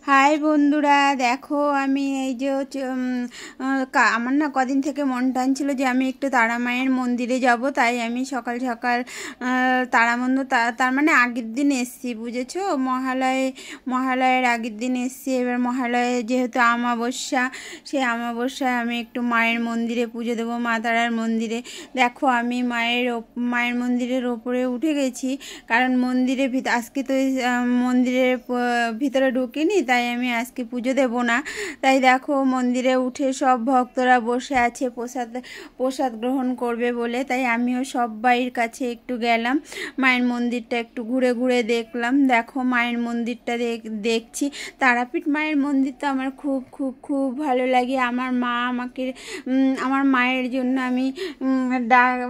High বন্ধুরা, দেখো আমি এই যে আমার না কদিন থেকে মন টানছিল যে আমি একটু তারা মায়ের মন্দিরে যাব। তাই আমি সকাল সকাল তার মানে আগের দিন এসছি, বুঝেছো। মহালয়ের আগের দিন এসছি। এবার মহালয়ে যেহেতু আমাবস্যা, সেই আমাবস্যায় আমি একটু মায়ের মন্দিরে পুজো দেবো, মা তারার মন্দিরে। দেখো আমি মায়ের মন্দিরের ওপরে উঠে গেছি, কারণ আজকে তো মন্দিরের ভিতরে ঢুকিনি, তাই আমি আজকে পুজো দেব না। তাই দেখো মন্দিরে উঠে সব ভক্তরা বসে আছে প্রসাদ গ্রহণ করবে বলে। তাই আমিও সবাইয়ের কাছে একটু গেলাম, মায়ের মন্দিরটা একটু ঘুরে ঘুরে দেখলাম। দেখো মায়ের মন্দিরটা দেখছি। তারাপীঠ মায়ের মন্দির তো আমার খুব খুব খুব ভালো লাগে। আমার মায়ের জন্য আমি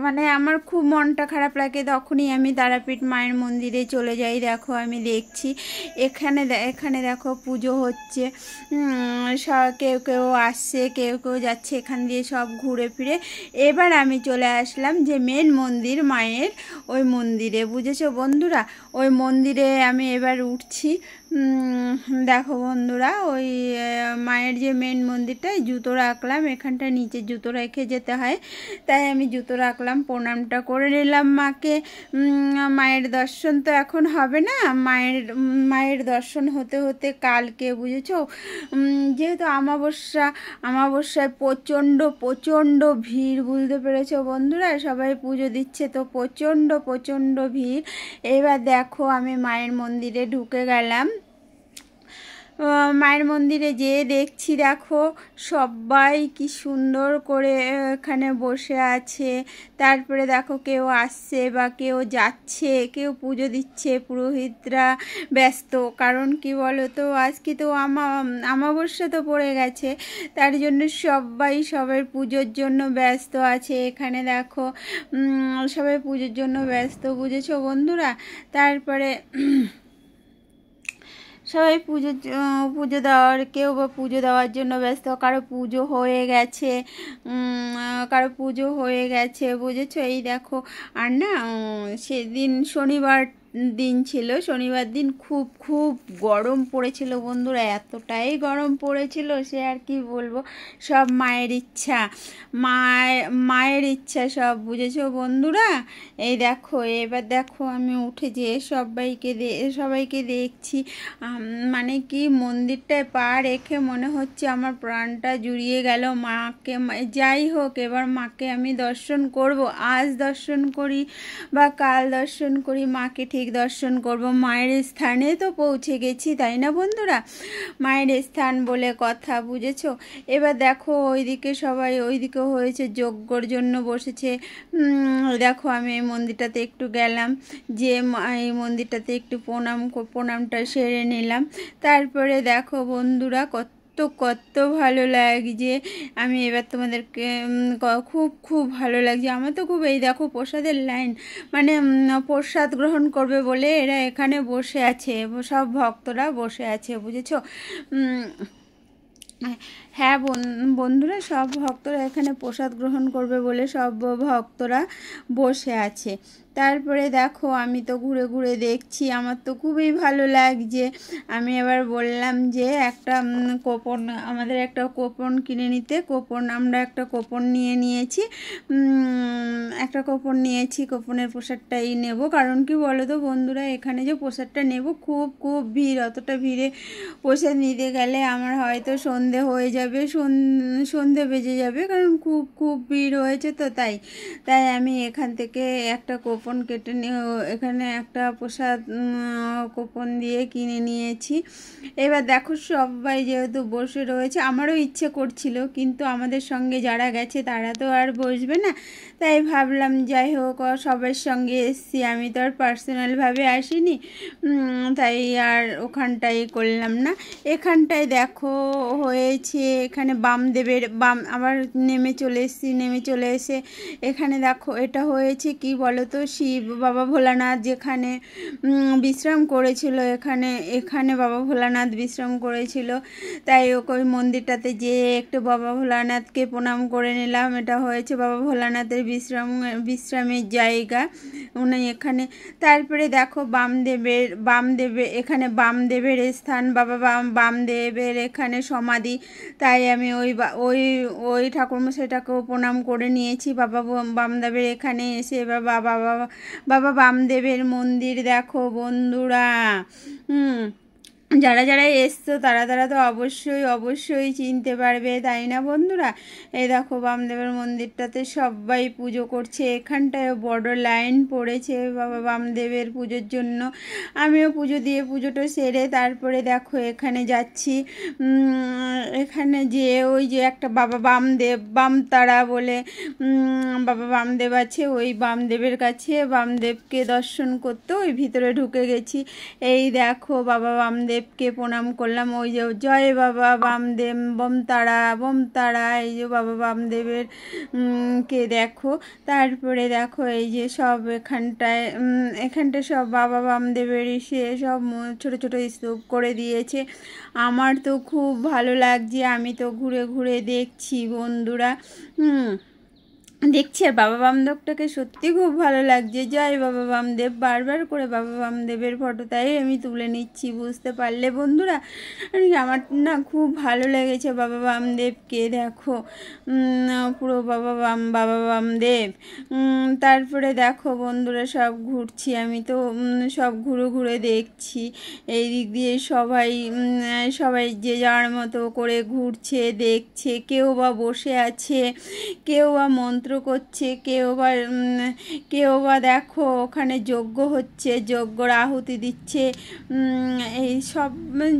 মানে আমার খুব মনটা খারাপ লাগে, তখনই আমি তারাপীঠ মায়ের মন্দিরে চলে যাই। দেখো আমি দেখছি এখানে দেখো পুজো হচ্ছে, কেউ কেউ আসছে, কেউ কেউ যাচ্ছে, এখান দিয়ে সব ঘুরে ফিরে এবার আমি চলে আসলাম যে মেন মন্দির মায়ের, ওই মন্দিরে, বুঝেছো বন্ধুরা। ওই মন্দিরে আমি এবার উঠছি। দেখো বন্ধুরা, ওই মায়ের যে মেন মন্দিরটায় জুতো রাখলাম, এখানটা নিচে জুতো রেখে যেতে হয়, তাই আমি জুতো রাখলাম, প্রণামটা করে নিলাম মাকে। মায়ের দর্শন তো এখন হবে না, মায়ের দর্শন হতে হতে কালকে, বুঝেছো। যেহেতু আমাবস্যায় প্রচণ্ড প্রচণ্ড ভিড়, বুঝতে পেরেছো বন্ধুরা। সবাই পুজো দিচ্ছে তো প্রচণ্ড প্রচণ্ড ভিড়। এবার দেখো আমি মায়ের মন্দিরে ঢুকে গেলাম। মায়ের মন্দিরে যেয়ে দেখছি, দেখো সবাই কি সুন্দর করে এখানে বসে আছে। তারপরে দেখো কেউ আসছে বা কেউ যাচ্ছে, কেউ পুজো দিচ্ছে, পুরোহিতরা ব্যস্ত। কারণ কি বলো তো, আজকে তো আমাবস্যা তো পড়ে গেছে, তার জন্য সবাই পুজোর জন্য ব্যস্ত আছে। এখানে দেখো সবাই পুজোর জন্য ব্যস্ত, বুঝেছো বন্ধুরা। তারপরে সবাই কেউ বা পুজো দেওয়ার জন্য ব্যস্ত, কারো পুজো হয়ে গেছে, বুঝেছো। এই দেখো, আর না সেদিন শনিবার দিন ছিল, শনিবার দিন খুব খুব গরম পড়েছিল বন্ধুরা, এতটাই গরম পড়েছিল সে আর কি বলবো। সব মায়ের ইচ্ছা সব, বুঝেছো বন্ধুরা। এই দেখো এবার দেখো আমি উঠে যেয়ে সবাইকে দেখছি। মানে কি মন্দিরটায় পা রেখে মনে হচ্ছে আমার প্রাণটা জুড়িয়ে গেল। যাই হোক, এবার মাকে আমি দর্শন করব। আজ দর্শন করি বা কাল দর্শন করি, মাকে ঠিক দর্শন করব। মায়ের স্থানে তো পৌঁছে গেছি, তাই না বন্ধুরা। মায়ের স্থান বলে কথা, বুঝেছো। এবার দেখো ওইদিকে হয়েছে যজ্ঞর জন্য বসেছে। দেখো আমি এই মন্দিরটাতে একটু গেলাম, যে এই মন্দিরটাতে একটু প্রণামটা সেরে নিলাম। তারপরে দেখো বন্ধুরা, কত ভালো লাগছে। আমি এবার তোমাদেরকে খুব খুব ভালো লাগছে আমার তো খুব। এই দেখো প্রসাদের লাইন, মানে প্রসাদ গ্রহণ করবে বলে এরা এখানে বসে আছে, সব ভক্তরা বসে আছে, বুঝেছো। হ্যাঁ বন্ধুরা, সব ভক্তরা এখানে প্রসাদ গ্রহণ করবে বলে সব ভক্তরা বসে আছে। তারপরে দেখো আমি তো ঘুরে ঘুরে দেখছি, আমার তো খুবই ভালো লাগছে। আমি এবার বললাম যে আমাদের একটা কুপন কিনে নিতে। আমরা একটা কুপন নিয়েছি, কুপনের প্রসাদটাই নেব। কারণ কি বলো তো বন্ধুরা, এখানে যে প্রসাদটা নেব খুব খুব ভিড়, অতটা ভিড়ে প্রসাদ নিতে গেলে আমার হয়তো সন্ধে হয়ে যাবে, সন্ধে বেজে যাবে, কারণ খুব খুব ভিড় হয়েছে তো। তাই আমি এখান থেকে একটা কুপন কেটে এখানে একটা প্রসাদ কুপন দিয়ে কিনে নিয়েছি। এবার দেখো সবাই যেহেতু বসে রয়েছে, আমারও ইচ্ছে করছিল, কিন্তু আমাদের সঙ্গে যারা গেছে তারা তো আর বসবে না। তাই ভাবলাম যাই হোক, সবার সঙ্গে এসছি, আমি তো আর পার্সোনালভাবে আসিনি, তাই আর ওখানটাই করলাম না। এখানটায় দেখো হয়েছে, এখানে আবার নেমে চলে এসে এখানে দেখো এটা হয়েছে কি বলো তো, শিব বাবা ভোলানাথ যেখানে বিশ্রাম করেছিল, এখানে বাবা ভোলানাথ বিশ্রাম করেছিল। তাই ওই মন্দিরটাতে যেয়ে একটু বাবা ভোলানাথকে প্রণাম করে নিলাম। এটা হয়েছে বাবা ভোলানাথের বিশ্রামের জায়গা, উনি এখানে। তারপরে দেখো বামদেবের এখানে বামদেবের স্থান, বাবা বামদেবের এখানে সমাধি। তাই আমি ওই ঠাকুরমশাইটাকেও প্রণাম করে নিয়েছি বাবা বামদেবের এখানে এসে। বাবা বামদেবের মন্দির দেখো বন্ধুরা। যারা যারা এসছো তারা তো অবশ্যই চিনতে পারবে, তাই না বন্ধুরা? এই দেখো বামদেবের মন্দিরটাতে সবাই পুজো করছে, এখানটায় বড় লাইন পড়েছে বাবা বামদেবের পুজোর জন্য। আমিও পুজো দিয়ে পুজোটা সেরে তারপরে দেখো এখানে যাচ্ছি। এখানে যে ওই যে একটা বাবা বামতারা বলে বাবা বামদেব আছে, ওই বামদেবের কাছে বামদেবকে দর্শন করতে ওই ভিতরে ঢুকে গেছি। এই দেখো বাবা বামদেবকে প্রণাম করলাম। ওই যে জয় বাবা বামদেব বমতারা, এই যে বাবা বামদেবের কে দেখো। তারপরে দেখো এই যে সব এখানটায় সব বাবা বামদেবের সে সব ছোট ছোট স্তূপ করে দিয়েছে। আমার তো খুব ভালো লাগছে, আমি তো ঘুরে ঘুরে দেখছি বন্ধুরা। দেখছি আর বাবা বামদেবটাকে সত্যি খুব ভালো লাগছে। জয় বাবা বামদেব, বারবার করে বাবা বামদেবের ফটো তাই আমি তুলে নিচ্ছি, বুঝতে পারলে বন্ধুরা? আমার না খুব ভালো লেগেছে বাবা বামদেবকে দেখো, পুরো বাবা বামদেব। তারপরে দেখো বন্ধুরা সব ঘুরছি, আমি তো সব ঘুরে দেখছি। এই দিক দিয়ে সবাই যে যার মতো করে ঘুরছে দেখছে, কেউ বা বসে আছে, কেউ বা মন্ত্র করছে, কেউ বা দেখো ওখানে যজ্ঞ হচ্ছে, যজ্ঞর আহুতি দিচ্ছে। এই সব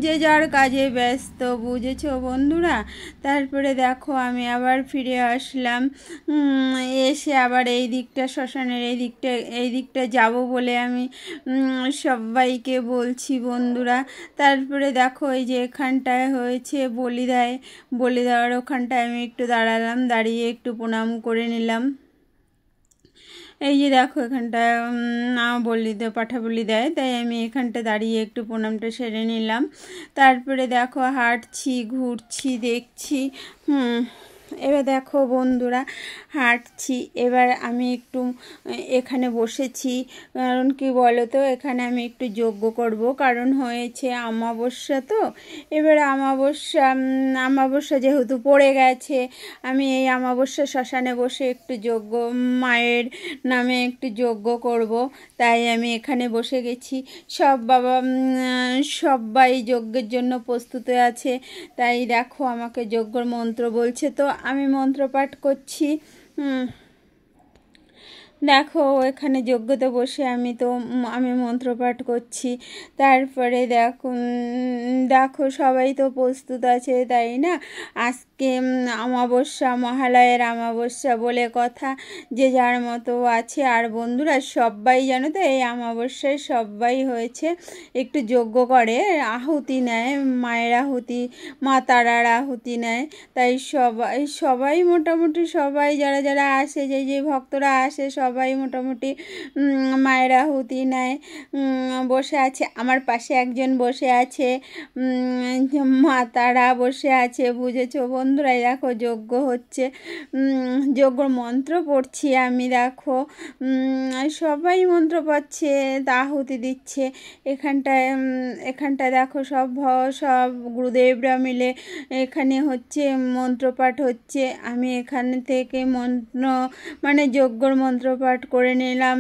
যে যার কাজে ব্যস্ত, বুঝেছো বন্ধুরা? তারপরে দেখো আমি আবার ফিরে আসলাম, এসে আবার এই দিকটা শ্মশানের এই দিকটা যাব বলে আমি সবাইকে বলছি বন্ধুরা। তারপরে দেখো এই যে এখানটায় হয়েছে বলি দেওয়ার ওখানটায় আমি একটু দাঁড়ালাম, দাঁড়িয়ে একটু প্রণাম করে নিলাম। এই যে দেখো এখানটায় পাঠা বলি দেয়, তাই আমি এখানটা দাঁড়িয়ে একটু প্রণামটা সেরে নিলাম। তারপরে দেখো হাঁটছি, ঘুরছি, দেখছি। এবার দেখো বন্ধুরা হাঁটছি, এবার আমি একটু এখানে বসেছি, কারণ কি বলো তো, এখানে আমি একটু যজ্ঞ করব, কারণ হয়েছে অমাবস্যা। তো এবার অমাবস্যা যেহেতু পড়ে গেছে, আমি এই অমাবস্যা শ্মশানে বসে একটু যজ্ঞ, মায়ের নামে একটু যজ্ঞ করব, তাই আমি এখানে বসে গেছি। সবাই যজ্ঞের জন্য প্রস্তুত আছে, তাই দেখো আমাকে যজ্ঞর মন্ত্র বলছে, তো আমি মন্ত্রপাঠ করছি। দেখো এখানে যজ্ঞতে বসে আমি মন্ত্রপাঠ করছি। তারপরে দেখো সবাই তো প্রস্তুত আছে, তাই না? আজকে অমাবস্যা, মহালয়ের অমাবস্যা বলে কথা, যে যার মতো আছে। আর বন্ধুরা সবাই জানো তো, এই অমাবস্যায় সবাই হয়েছে একটু যজ্ঞ করে, আহুতি নেয়, মায়ের আহুতি, মা তারার আহুতি নেয়। তাই সবাই মোটামুটি সবাই যারা আসে, যে ভক্তরা আসে, সবাই মোটামুটি মায়ের আহুতি নেয়, বসে আছে। আমার পাশে একজন বসে আছে, মা তারা বসে আছে, বুঝেছো বন্ধুরা? দেখো যজ্ঞ হচ্ছে, যজ্ঞর মন্ত্র পড়ছি আমি। দেখো সবাই মন্ত্র পড়ছে, আহুতি দিচ্ছে। এখানটায় দেখো সব গুরুদেবরা মিলে এখানে হচ্ছে মন্ত্রপাঠ হচ্ছে। আমি এখান থেকে যজ্ঞর মন্ত্রপাঠ করে নিলাম,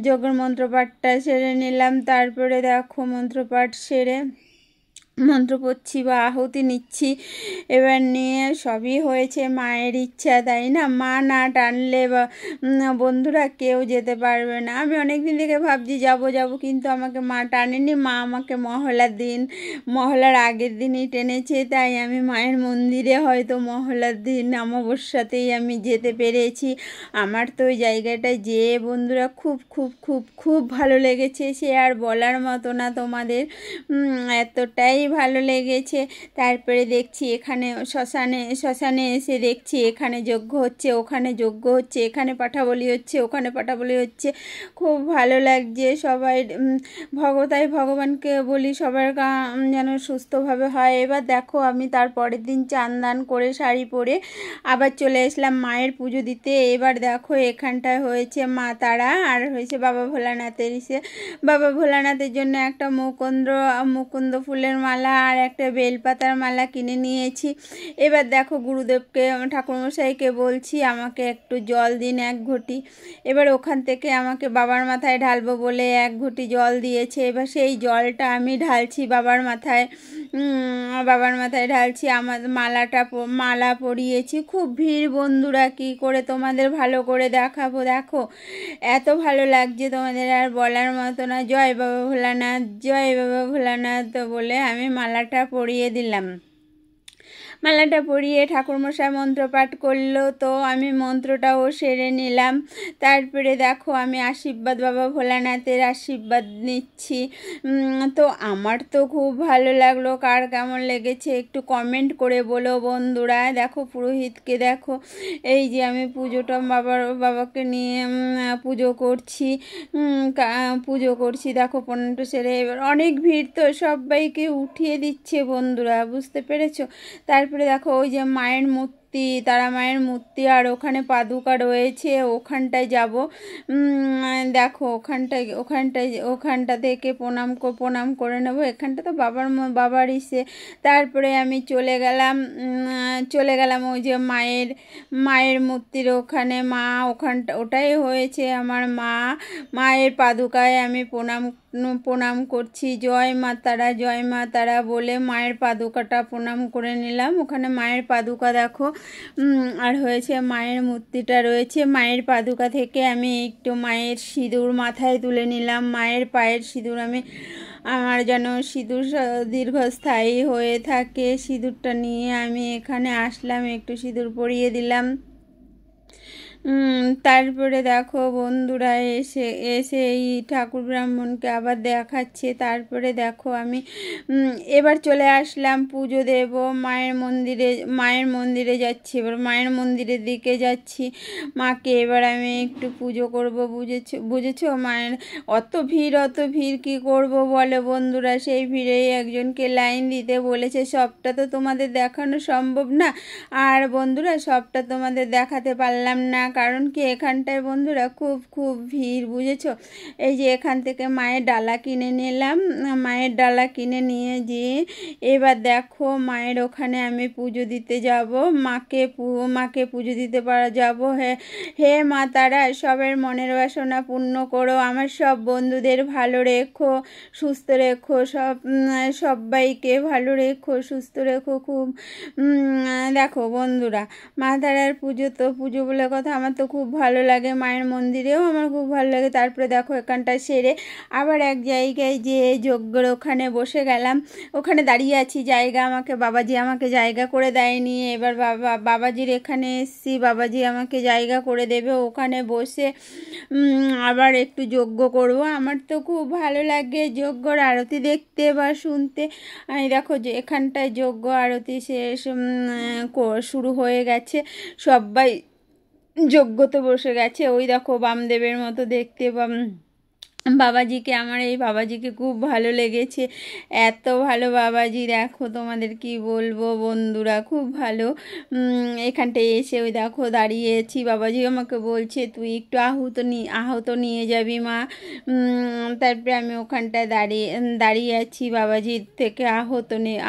যজ্ঞর মন্ত্রপাঠটা সেরে নিলাম। তারপরে দেখো মন্ত্রপাঠ সেরে মন্ত্র পড়ছি বা আহুতি নিচ্ছি। এবার নিয়ে সবই হয়েছে মায়ের ইচ্ছা, তাই না? মা না টানলে বা বন্ধুরা কেউ যেতে পারবে না। আমি অনেক দিন থেকে ভাবছি যাব, কিন্তু আমাকে মা টানেনি। মা আমাকে মহলার আগের দিনই টেনেছে, তাই আমি মায়ের মন্দিরে হয়তো মহলার দিন অমাবস্যাতেই আমি যেতে পেরেছি। আমার তো ওই জায়গাটায় যেয়ে বন্ধুরা খুব খুব খুব খুব ভালো লেগেছে, সে আর বলার মতো না তোমাদের। এতটাই ভালো লেগেছে। তারপরে দেখছি এখানে শ্মশানে এসে দেখছি এখানে যজ্ঞ হচ্ছে, ওখানে যজ্ঞ হচ্ছে, এখানে পাঠাবলি হচ্ছে, ওখানে পাঠাবলি হচ্ছে। খুব ভালো লাগছে। সবাই ভগবানকে বলি সবার যেন সুস্থভাবে হয়। এবার দেখো আমি তার পরের দিন চান দান করে শাড়ি পরে আবার চলে এসলাম মায়ের পুজো দিতে। এবার দেখো এখানটায় হয়েছে মা তারা আর হয়েছে বাবা ভোলানাথের বাবা ভোলানাথের জন্য একটা মুকুন্দ ফুলের মালা আর একটা বেলপাতার মালা কিনে নিয়েছি। এবার দেখো গুরুদেবকে ঠাকুরমশাইকে বলছি আমাকে একটু জল দিন 1 ঘটি। এবার ওখান থেকে আমাকে বাবার মাথায় ঢালবো বলে 1 ঘটি জল দিয়েছে। এবার সেই জলটা আমি ঢালছি বাবার মাথায় ঢালছি। আমার মালা পরিয়েছি। খুব ভিড় বন্ধুরা, কি করে তোমাদের ভালো করে দেখাবো। দেখো এত ভালো লাগছে তোমাদের আর বলার মতো না। জয় বাবা ভোলানাথ, জয় বাবা ভোলানাথ বলে আমি মালাটা পরিয়ে দিলাম। মালাটা পরিয়ে ঠাকুরমশাই মন্ত্র পাঠ করলো, তো আমি মন্ত্রটাও সেরে নিলাম। তারপরে দেখো আমি আশীর্বাদ বাবা ভোলানাথের আশীর্বাদ নিচ্ছি। তো আমার তো খুব ভালো লাগলো। কার কেমন লেগেছে একটু কমেন্ট করে বলো বন্ধুরা। দেখো পুরোহিতকে দেখো, এই যে আমি পুজোটা বাবাকে নিয়ে পুজো করছি। দেখো পনেরোটা সেরে এবার অনেক ভিড়, তো সবাইকে উঠিয়ে দিচ্ছে বন্ধুরা, বুঝতে পেরেছো। তারপরে দেখো ওই যে মায়ের মূর্তি, তারা মায়ের মূর্তি আর ওখানে পাদুকা রয়েছে, ওখানটায় যাব। দেখো ওখানটা থেকে প্রণাম করে নেব। এখানটা তো বাবার ইসে। তারপরে আমি চলে গেলাম ওই যে মায়ের মূর্তির ওখানে। ওটাই হয়েছে আমার মায়ের পাদুকায় আমি প্রণাম করছি। জয় মা তারা বলে মায়ের পাদুকাটা প্রণাম করে নিলাম। ওখানে মায়ের পাদুকা দেখো, আর হয়েছে মায়ের মূর্তিটা রয়েছে। মায়ের পাদুকা থেকে আমি একটু মায়ের সিঁদুর মাথায় তুলে নিলাম। মায়ের পায়ের সিঁদুর আমার যেন সিঁদুর দীর্ঘস্থায়ী হয়ে থাকে। সিঁদুরটা নিয়ে আমি এখানে আসলাম, একটু সিঁদুর পরিয়ে দিলাম। তারপরে দেখো বন্ধুরা এসে এই ঠাকুর ব্রাহ্মণকে আবার দেখাচ্ছে। তারপরে দেখো আমি এবার চলে আসলাম পুজো দেব। মায়ের মন্দিরে যাচ্ছি। এবার মায়ের মন্দিরের দিকে যাচ্ছি। মাকে এবার আমি একটু পুজো করব। বুঝেছো। মায়ের অত ভিড় কি করব বলে বন্ধুরা। সেই ভিড়েই একজনকে লাইন দিতে বলেছে। সবটা তো তোমাদের দেখানো সম্ভব না, আর বন্ধুরা সবটা তোমাদের দেখাতে পারলাম না, কারণ কি এখানটায় বন্ধুরা খুব ভিড়, বুঝেছো। এই যে এখান থেকে মায়ের ডালা কিনে নিলাম। মায়ের ডালা কিনে নিয়ে যেয়ে এবার দেখো মায়ের ওখানে আমি পুজো দিতে যাব। মাকে পুজো দিতে যাব। হে মা তারা, সবের মনের বাসনা পূর্ণ করো। আমার সব বন্ধুদের ভালো রেখো, সুস্থ রেখো। সবাইকে ভালো রেখো, সুস্থ রেখো। খুব দেখো বন্ধুরা মা তারার পুজো বলে কথা, আমার তো খুব ভালো লাগে। মায়ের মন্দিরেও আমার খুব ভালো লাগে। তারপরে দেখো এখানটা সেরে আবার এক জায়গায় যে যজ্ঞর ওখানে বসে গেলাম। ওখানে দাঁড়িয়ে আছি, বাবাজি আমাকে জায়গা করে দেয়নি। এবার বাবাজির এখানে এসছি, বাবাজি আমাকে জায়গা করে দেবে। ওখানে বসে আবার একটু যজ্ঞ করব। আমার তো খুব ভালো লাগে যজ্ঞর আরতি দেখতে বা শুনতে। দেখো যে এখানটায় যজ্ঞ আরতি শেষ শুরু হয়ে গেছে। সবাই যজ্ঞতে বসে গেছে। ওই দেখো বামদেবের মতো দেখতে আমার এই বাবাজিকে খুব ভালো লেগেছে। এত ভালো বাবাজি, দেখো তোমাদের কি বলবো বন্ধুরা, খুব ভালো। এখানটায় এসে ওই দেখো দাঁড়িয়েছি। বাবাজি আমাকে বলছে তুই একটু আহত নিয়ে যাবি মা। তারপরে আমি ওখানটায় দাঁড়িয়ে আছি, বাবাজির থেকে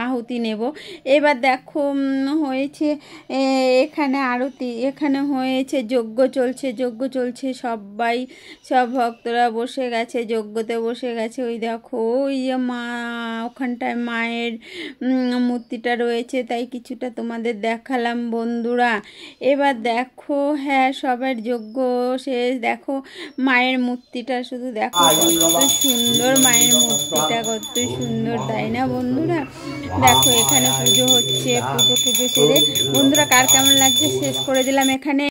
আহুতি নেব। এবার দেখো হয়েছে এখানে আরতি, এখানে হয়েছে যজ্ঞ চলছে। সব ভক্তরা বসে গেছে, যজ্ঞতে বসে গেছে। ওই দেখো ওই যে মা, ওখানটায় মায়ের মূর্তিটা রয়েছে, তাই কিছুটা তোমাদের দেখালাম বন্ধুরা। এবার দেখো হ্যাঁ সবার যজ্ঞ শেষ। দেখো মায়ের মূর্তিটা শুধু দেখো কত সুন্দর, মায়ের মূর্তিটা কত সুন্দর, তাই না বন্ধুরা। দেখো এখানে পুজো হচ্ছে। পুজো সেরে বন্ধুরা কার কেমন লাগছে শেষ করে দিলাম এখানে।